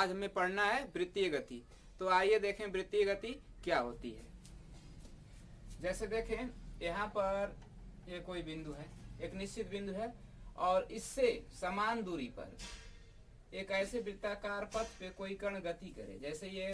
आज हमें पढ़ना है वृत्तीय गति। तो आइए देखें वृत्तीय गति क्या होती है। जैसे देखें यहाँ पर ये कोई बिंदु है, एक निश्चित बिंदु है और इससे समान दूरी पर एक ऐसे वृत्ताकार पथ पे कोई कण गति करे। जैसे ये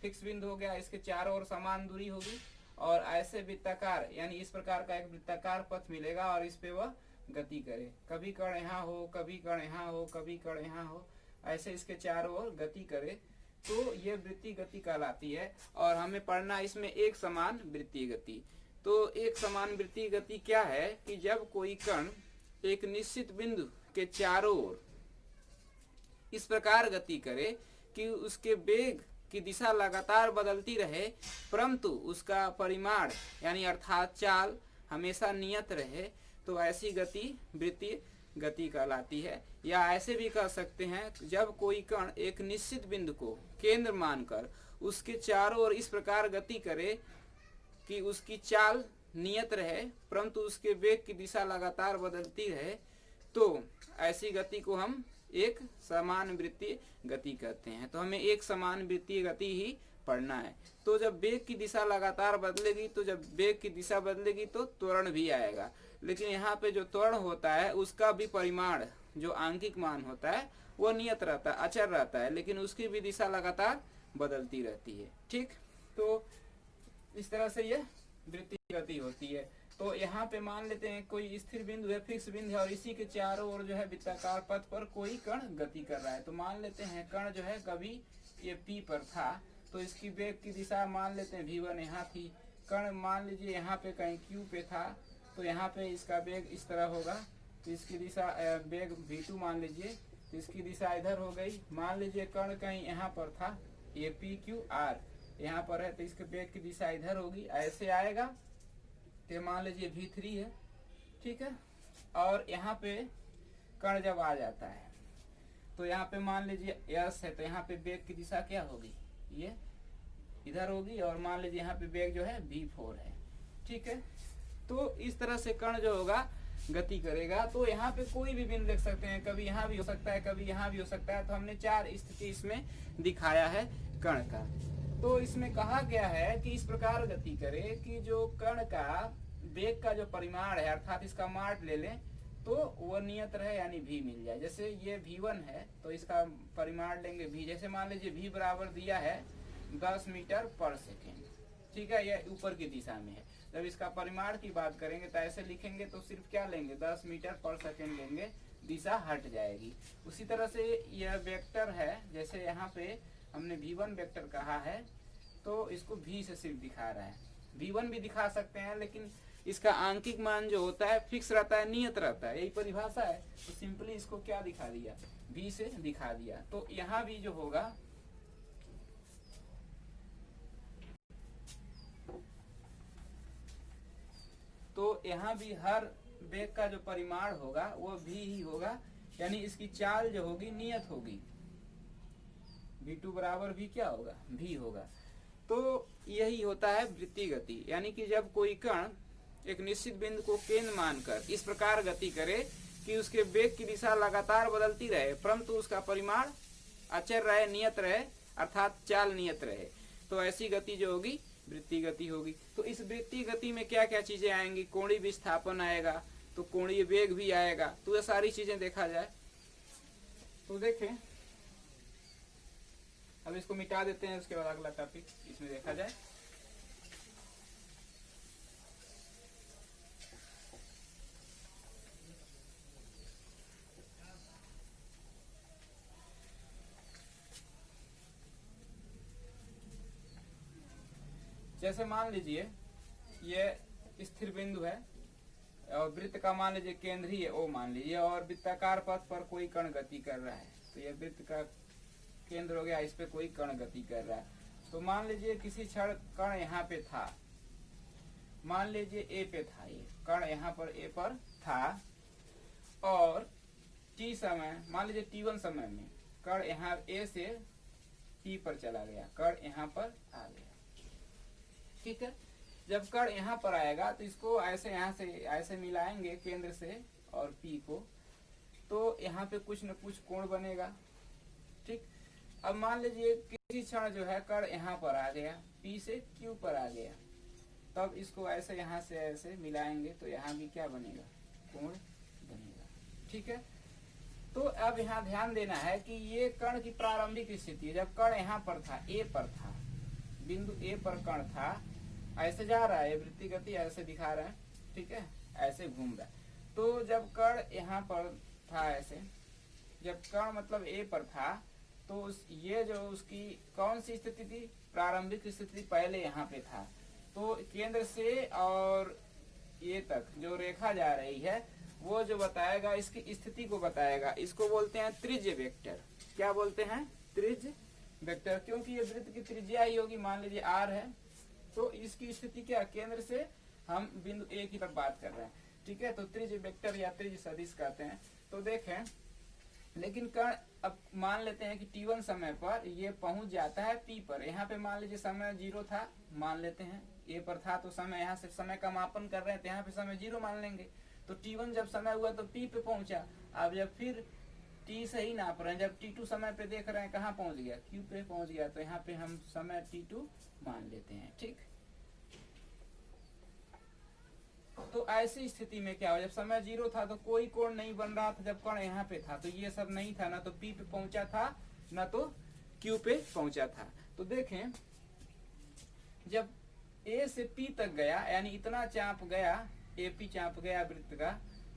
फिक्स बिंदु हो गया, इसके चारों ओर समान दूरी होगी और ऐसे वृत्ताकार यानी इस प्रकार का एक वृत्ताकार पथ मिलेगा और इस पे वह गति करे। कभी कण यहाँ हो, कभी कण यहाँ हो, कभी कण यहाँ हो, ऐसे इसके चारों ओर गति करे तो ये वृत्तीय गति कहलाती है। और हमें पढ़ना इसमें एक समान वृत्तीय गति। तो एक समान वृत्तीय गति क्या है कि जब कोई कण एक निश्चित बिंदु के चारों ओर इस प्रकार गति करे कि उसके वेग की दिशा लगातार बदलती रहे परंतु उसका परिमाण यानी अर्थात चाल हमेशा नियत रहे, तो ऐसी गति वृत्तीय गति कहलाती है। या ऐसे भी कह सकते हैं जब कोई कण एक निश्चित बिंदु को केंद्र मानकर उसके चारों ओर इस प्रकार गति करे कि उसकी चाल नियत रहे परंतु उसके वेग की दिशा लगातार बदलती रहे, तो ऐसी गति को हम एक समान वृत्तीय गति कहते हैं। तो हमें एक समान वृत्तीय गति ही पढ़ना है। तो जब वेग की दिशा लगातार बदलेगी, तो जब वेग की दिशा बदलेगी तो त्वरण भी आएगा, लेकिन यहाँ पे जो त्वरण होता है उसका भी परिमाण जो आंकिक मान होता है वो नियत रहता है, अचर रहता है, लेकिन उसकी भी दिशा लगातार बदलती रहती है। ठीक, तो इस तरह से ये वृत्तीय गति होती है। तो यहाँ पे मान लेते हैं कोई स्थिर बिंदु है, फिक्स बिंदु है और इसी के चारों ओर जो है वृत्ताकार पथ पर कोई कण गति कर रहा है। तो मान लेते हैं कण जो है कभी ये P पर था तो इसकी वेग की दिशा मान लेते हैं V1 यहाँ थी। कण मान लीजिए यहाँ पे कहीं Q पे था तो यहाँ पे इसका वेग इस तरह होगा, तो इसकी दिशा वेग V2 मान लीजिए, तो इसकी दिशा इधर हो गई। मान लीजिए कण कहीं यहाँ पर था, ये PQR यहाँ पर है तो इसके वेग की दिशा इधर होगी, ऐसे आएगा। तो मान लीजिए V3 है, ठीक है। और यहाँ पे कण जब आ जाता है तो यहाँ पे मान लीजिए S है तो यहाँ पे वेग की दिशा क्या होगी, ये इधर होगी। और मान लीजिए यहाँ पे वेग जो है V4 है, ठीक है। तो इस तरह से कण जो होगा गति करेगा। तो यहाँ पे कोई भी बिंदु देख सकते हैं, कभी यहाँ भी हो सकता है, कभी यहाँ भी हो सकता है। तो हमने चार स्थिति इसमें दिखाया है कण का। तो इसमें कहा गया है कि इस प्रकार गति करे कि जो कण का वेग का जो परिमाण है अर्थात इसका माड ले लें तो वो नियत रहे यानी V मिल जाए। जैसे ये V1 है तो इसका परिमाण लेंगे V। जैसे मान लीजिए V बराबर दिया है 10 मीटर पर सेकेंड, ठीक है, ये ऊपर की दिशा में है। जब इसका परिमाण की बात करेंगे तो ऐसे लिखेंगे तो सिर्फ क्या लेंगे 10 मीटर पर सेकेंड लेंगे, दिशा हट जाएगी। उसी तरह से यह वेक्टर है, जैसे यहाँ पे हमने V1 वेक्टर कहा है तो इसको V से सिर्फ दिखा रहा है। V1 भी दिखा सकते हैं लेकिन इसका आंकिक मान जो होता है फिक्स रहता है, नियत रहता है, यही परिभाषा है। तो सिंपली इसको क्या दिखा दिया, V से दिखा दिया। तो यहाँ भी जो होगा तो यहाँ भी हर वेग का जो परिमाण होगा वो V ही होगा, यानी इसकी चाल जो होगी नियत होगी। V2 बराबर V क्या होगा, V होगा। तो यही होता है वृत्तीय गति, यानी कि जब कोई कण एक निश्चित बिंदु को केंद्र मानकर इस प्रकार गति करे कि उसके वेग की दिशा लगातार बदलती रहे परंतु उसका परिमाण अचर रहे, नियत रहे, अर्थात चाल नियत रहे, तो ऐसी गति जो होगी वृत्तीय गति होगी। तो इस वृत्तीय गति में क्या क्या चीजें आएंगी, कोणीय विस्थापन आएगा, तो कोणीय वेग भी आएगा। तो ये सारी चीजें देखा जाए तो देखें, अब इसको मिटा देते हैं, उसके बाद अगला टॉपिक इसमें देखा जाए। जैसे मान लीजिए ये स्थिर बिंदु है और वृत्त का मान लीजिए केंद्र ही है O मान लीजिए, और वृत्ताकार पथ पर कोई कण गति कर रहा है। तो ये वृत्त का केंद्र हो गया, इस पे कोई कण गति कर रहा है। तो मान लीजिए किसी क्षण कण यहाँ पे था, मान लीजिए A पे था, ये कण यहाँ पर A पर था और T समय मान लीजिए T1 समय में कण यहाँ A से P पर चला गया, कण यहाँ पर आ गया, ठीक है। जब कण यहाँ पर आएगा तो इसको ऐसे यहाँ से ऐसे मिलाएंगे केंद्र से और P को, तो यहाँ पे कुछ न कुछ कोण बनेगा, ठीक। अब मान लीजिए किसी क्षण जो है कण यहाँ पर आ गया, P से Q पर आ गया, तब इसको ऐसे यहाँ से ऐसे मिलाएंगे तो यहाँ भी क्या बनेगा, कोण बनेगा। ठीक है, तो अब यहाँ ध्यान देना है कि ये कण की प्रारंभिक स्थिति है। जब कण यहाँ पर था, A पर था, बिंदु A पर कण था, ऐसे जा रहा है, वृत्तीय गति ऐसे दिखा रहे हैं, ठीक है, ऐसे घूम रहा है। तो जब कण यहाँ पर था ऐसे, जब कण मतलब A पर था, तो ये जो उसकी कौन सी स्थिति थी, प्रारंभिक स्थिति पहले यहाँ पे था। तो केंद्र से और ये तक जो रेखा जा रही है वो जो बताएगा इसकी स्थिति को बताएगा, इसको बोलते हैं त्रिज्य वेक्टर। क्या बोलते हैं, त्रिज्य वेक्टर, क्योंकि ये वृत्त की त्रिज्या ही होगी, मान लीजिए r है, तो इसकी स्थिति क्या, केंद्र से हम बिंदु A की तरफ बात कर रहे हैं। ठीक है, तो त्रिज्य वेक्टर या त्रिज्य सदिश कहते हैं। तो देखें, लेकिन कण अब मान लेते हैं कि t1 समय पर ये पहुंच जाता है P पर। यहाँ पे मान लीजिए समय 0 था, मान लेते हैं A पर था, तो समय यहाँ से समय का मापन कर रहे हैं तो यहाँ पे समय 0 मान लेंगे। तो t1 जब समय हुआ तो P पे पहुंचा। अब जब फिर t से ही नाप रहे हैं, जब t2 समय पे देख रहे हैं कहाँ पहुंच गया, Q पे पहुंच गया, तो यहाँ पे हम समय t2 मान लेते हैं। ठीक, तो ऐसी स्थिति में क्या हो, जब समय 0 था तो कोई कोण नहीं बन रहा था, जब कण यहाँ पे था तो ये सब नहीं था, ना तो P पे पहुंचा था ना तो Q पे पहुंचा था। तो देखें, जब A से P तक गया, यानी इतना चाप गया, AP चाप गया वृत्त का,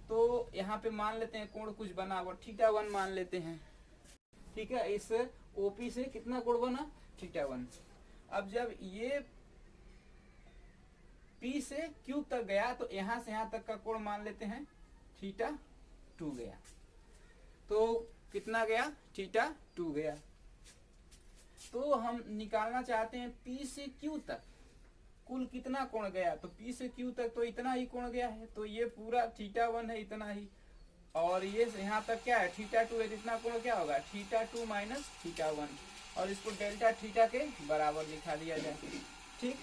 तो यहाँ पे मान लेते हैं कोण कुछ बना, वो θ1 मान लेते हैं। ठीक है, इस OP से कितना कोण बना, θ1। अब जब ये P से Q तक गया तो यहाँ से यहाँ तक का कोण मान लेते हैं θ2 गया। तो कितना गया, θ2 गया। तो हम निकालना चाहते हैं P से Q तक कुल कितना कोण गया, तो P से Q तक तो इतना ही कोण गया है, तो ये पूरा θ1 है, इतना ही, और ये यहाँ तक क्या है, θ2 है, इतना कोण क्या होगा, θ2 माइनस θ1, और इसको डेल्टा थीटा के बराबर लिखा दिया जाए। ठीक,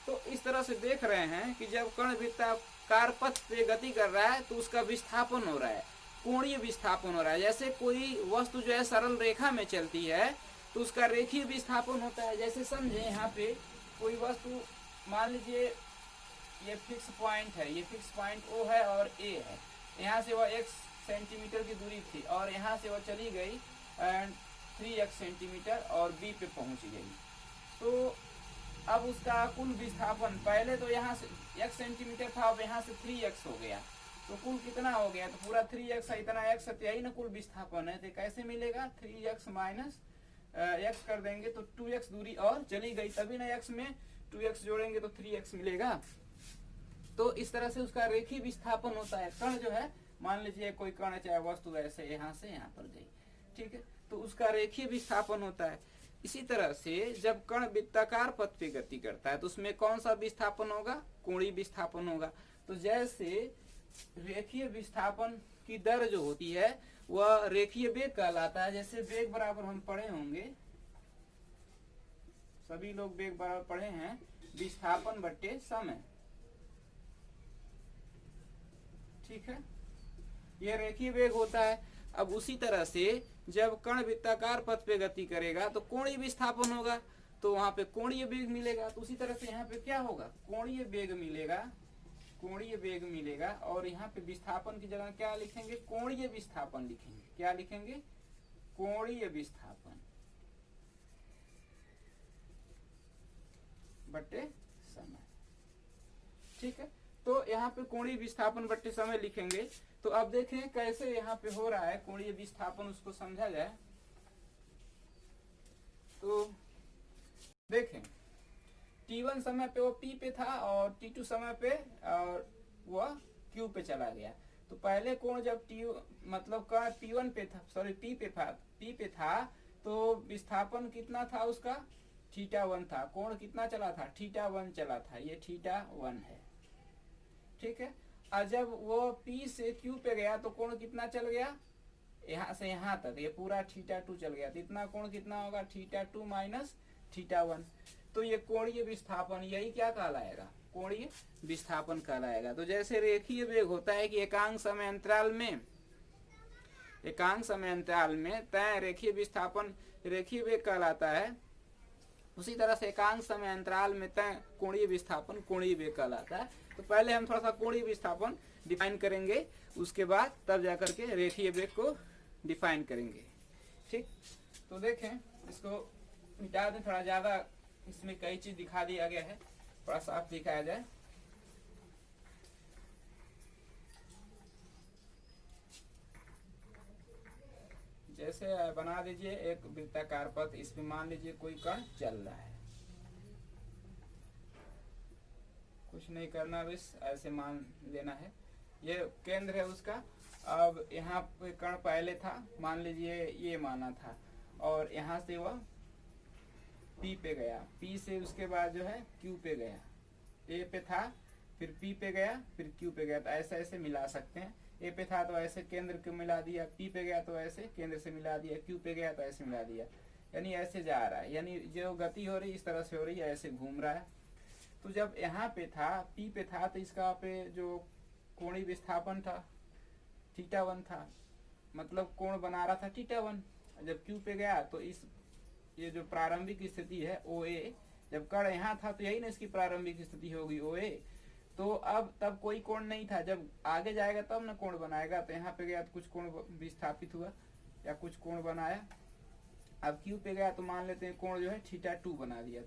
तो इस तरह से देख रहे हैं कि जब कण वृत्ताकार पथ पे गति कर रहा है तो उसका विस्थापन हो रहा है, कोणीय विस्थापन हो रहा है। जैसे कोई वस्तु जो है सरल रेखा में चलती है तो उसका रेखीय विस्थापन होता है। जैसे समझे, यहाँ पे कोई वस्तु मान लीजिए ये फिक्स पॉइंट है, ये फिक्स पॉइंट O है और A है, यहाँ से वह x सेंटीमीटर की दूरी थी और यहाँ से वह चली गई 3x सेंटीमीटर और B पे पहुंच गई। तो अब उसका कुल विस्थापन, पहले तो यहाँ से x सेंटीमीटर था, अब यहाँ से 3x हो गया, तो कुल कितना हो गया, तो पूरा 3x है, इतना x है, तो यही ना कुल विस्थापन है। तो कैसे मिलेगा, 3x माइनस x कर देंगे तो 2x दूरी और चली गई, तभी ना x में 2x जोड़ेंगे तो 3x मिलेगा। तो इस तरह से उसका रेखीय विस्थापन होता है। कण जो है, मान लीजिए कोई कण चाहे वस्तु ऐसे यहाँ से यहाँ पर गई, ठीक है, तो उसका रेखीय विस्थापन होता है। इसी तरह से जब कण वृत्ताकार पथ पे गति करता है तो उसमें कौन सा विस्थापन होगा, कोणीय विस्थापन होगा। तो जैसे रेखीय विस्थापन की दर जो होती है वह रेखीय वेग कहलाता है। जैसे वेग बराबर हम पढ़े होंगे, सभी लोग वेग बराबर पढ़े हैं, विस्थापन बट्टे समय। ठीक है, यह रेखीय वेग होता है। अब उसी तरह से जब कण वृत्ताकार पथ पे गति करेगा तो कोणीय विस्थापन होगा, तो वहां पे कोणीय वेग मिलेगा। तो उसी तरह से यहाँ पे क्या होगा, कोणीय वेग मिलेगा, कोणीय वेग मिलेगा, और यहाँ पे विस्थापन की जगह क्या लिखेंगे, कोणीय विस्थापन लिखेंगे। क्या लिखेंगे, कोणीय विस्थापन बट्टे समय। ठीक है, तो यहाँ पे कोणीय विस्थापन बट्टे समय लिखेंगे। तो अब देखें कैसे यहाँ पे हो रहा है कोणीय विस्थापन, उसको समझा जाए। तो देखें, t1 समय पे वो P पे था और t2 समय पे और वह Q पे चला गया। तो पहले कोण जब मतलब कण P1 पे था, सॉरी P पे था, तो विस्थापन कितना था उसका, θ1 था। कोण कितना चला था, θ1 चला था, ये θ1 है। ठीक है, और जब वो P से Q पे गया तो कोण कितना चल गया, यहाँ से यहाँ तक ये पूरा θ2 चल गया। तो इतना कोण कितना होगा, θ2 माइनस θ1। तो ये कोणीय विस्थापन, यही क्या कहलाएगा, कोणीय विस्थापन कहलाएगा। तो जैसे रेखीय वेग होता है कि एकांक समय अंतराल में तय रेखीय विस्थापन रेखीय वेग कहलाता है। उसी तरह से एकांक समय अंतराल में तय कोणीय विस्थापन कोणीय वेग कहलाता है। तो पहले हम थोड़ा सा कोणीय विस्थापन डिफाइन करेंगे, उसके बाद तब जाकर के रेखीय वेग को डिफाइन करेंगे। ठीक, तो देखें, इसको मिटा दें, थोड़ा ज्यादा इसमें कई चीज दिखा दिया गया है, थोड़ा साफ दिखाया जाए। जैसे बना दीजिए एक वृत्ताकार पथ, इसमें मान लीजिए कोई कण चल रहा है, कुछ नहीं करना, बस ऐसे मान लेना है, ये केंद्र है उसका। अब यहाँ पे कण पहले था, मान लीजिए ये माना था, और यहाँ से वह P पे गया, P से उसके बाद जो है Q पे गया, A पे था, फिर P पे गया, फिर Q पे गया। तो ऐसे ऐसे मिला सकते हैं। A पे था तो ऐसे केंद्र को मिला दिया, P पे गया तो ऐसे केंद्र से मिला दिया, Q पे गया तो ऐसे मिला दिया, यानी ऐसे जा रहा है, यानी जो गति हो रही है इस तरह से हो रही है, ऐसे घूम रहा है। तो जब यहाँ पे था, P पे था, तो इसका पे जो कोणीय विस्थापन था θ1 था, मतलब कोण बना रहा था θ1। जब Q पे गया तो इस ये जो प्रारंभिक स्थिति है OA, जब कण यहाँ था तो यही ना इसकी प्रारंभिक स्थिति होगी OA। तो अब तब कोई कोण नहीं था, जब आगे जाएगा तब ना कोण बनाएगा। तो यहाँ पे गया तो कुछ कोण विस्थापित हुआ या कुछ कोण बनाया। अब Q पे गया तो मान लेते हैं कोण जो है θ2 बना दिया।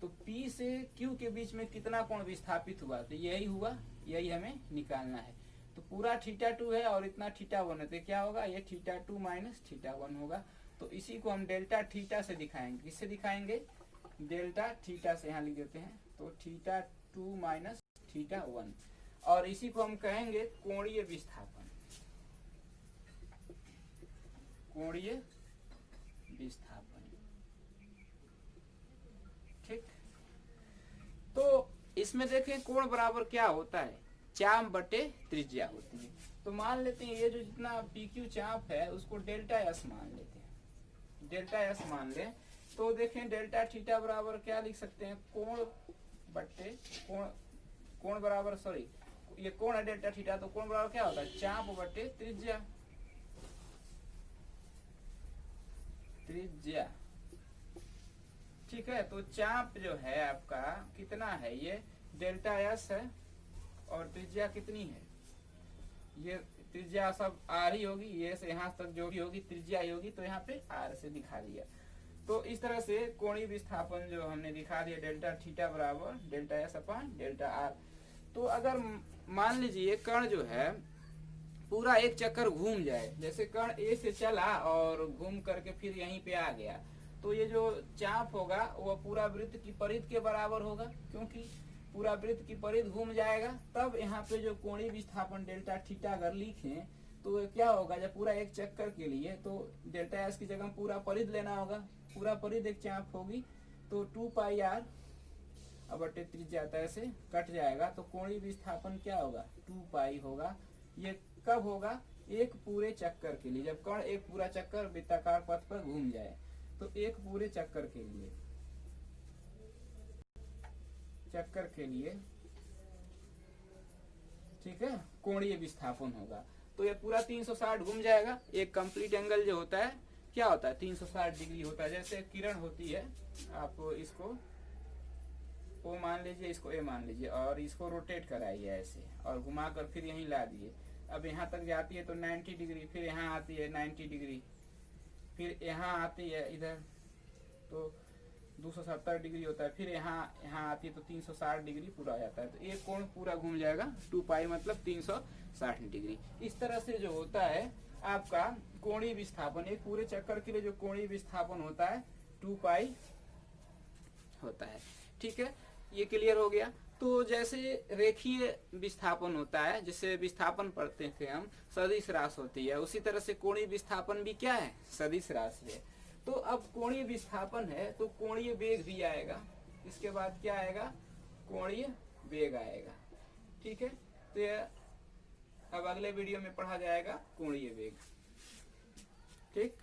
तो P से Q के बीच में कितना कोण विस्थापित हुआ, तो यही हुआ, यही हमें निकालना है। तो पूरा θ2 है और इतना θ1 है, तो क्या होगा, ये θ2 माइनस θ1 होगा। तो इसी को हम डेल्टा थीटा से दिखाएंगे। किससे दिखाएंगे, डेल्टा थीटा से, यहाँ लिख देते हैं। तो θ2 माइनस θ1, और इसी को हम कहेंगे कोणीय विस्थापन, कोणीय विस्थापन। ठीक, तो इसमें देखें कोण बराबर क्या होता है, चाप बटे त्रिज्या होती है। तो मान लेते हैं ये जो जितना PQ चाप है उसको डेल्टा S मान लेते हैं, डेल्टा S मान लें। तो देखें डेल्टा थीटा बराबर क्या लिख सकते हैं, कोण बटे कोण बराबर, सॉरी ये कोण है डेल्टा थीटा, तो कोण बराबर क्या होता है, चाप बटे त्रिज्या, त्रिज्या। ठीक है, तो चाप जो है आपका कितना है, ये डेल्टा S है, और त्रिज्या कितनी है, ये त्रिज्या सब R ही होगी, ये से यहाँ तक जो भी होगी त्रिज्या ही होगी, तो यहाँ पे R से दिखा दिया। तो इस तरह से कोणीय विस्थापन जो हमने दिखा दिया, डेल्टा थीटा बराबर delta S upon delta R। तो अगर मान लीजिए कण जो है पूरा एक चक्कर घूम जाए, जैसे कण A से चला और घूम करके फिर यहीं पे आ गया, तो ये जो चाप होगा वह पूरा वृत्त की परिधि के बराबर होगा, क्योंकि पूरा वृत्त की परिधि घूम जाएगा। तब यहाँ पे जो कोणीय विस्थापन डेल्टा थीटा अगर लिखें तो क्या होगा, जब पूरा एक चक्कर के लिए, तो डेल्टा एस की जगह पूरा परिधि लेना होगा, पूरा परिधि एक चाप होगी, तो 2 पाई r अब बटे त्रिज्या ऐसे कट जाएगा। तो कोणीय विस्थापन क्या होगा, 2 पाई होगा। ये कब होगा, एक पूरे चक्कर के लिए, जब कण एक पूरा चक्कर वृत्ताकार पथ पर घूम जाए, तो एक पूरे चक्कर के लिए, ठीक है, कोणीय विस्थापन होगा। तो ये पूरा 360 घूम जाएगा। एक कंप्लीट एंगल जो होता है क्या होता है, 360 डिग्री होता है। जैसे किरण होती है, आप इसको O मान लीजिए, इसको A मान लीजिए, और इसको रोटेट कराइए ऐसे, और घुमाकर फिर यहीं ला दिए। अब यहाँ तक जाती है तो 90 डिग्री, फिर यहाँ आती है 90 डिग्री, फिर यहाँ आती है इधर तो 270 डिग्री होता है, फिर यहाँ आती है तो 360 डिग्री पूरा हो जाता है। तो एक कोण पूरा घूम जाएगा, 2 पाई मतलब 360 डिग्री। इस तरह से जो होता है आपका कोणीय विस्थापन, एक पूरे चक्कर के लिए जो कोणीय विस्थापन होता है 2 पाई होता है। ठीक है, ये क्लियर हो गया। तो जैसे रेखीय विस्थापन होता है, जिससे विस्थापन पढ़ते थे हम, सदिश राशि होती है, उसी तरह से कोणीय विस्थापन भी क्या है, सदिश राशि है। तो अब कोणीय विस्थापन है तो कोणीय वेग भी आएगा, इसके बाद क्या आएगा, कोणीय वेग आएगा। ठीक है, तो अब अगले वीडियो में पढ़ा जाएगा कोणीय वेग। ठीक।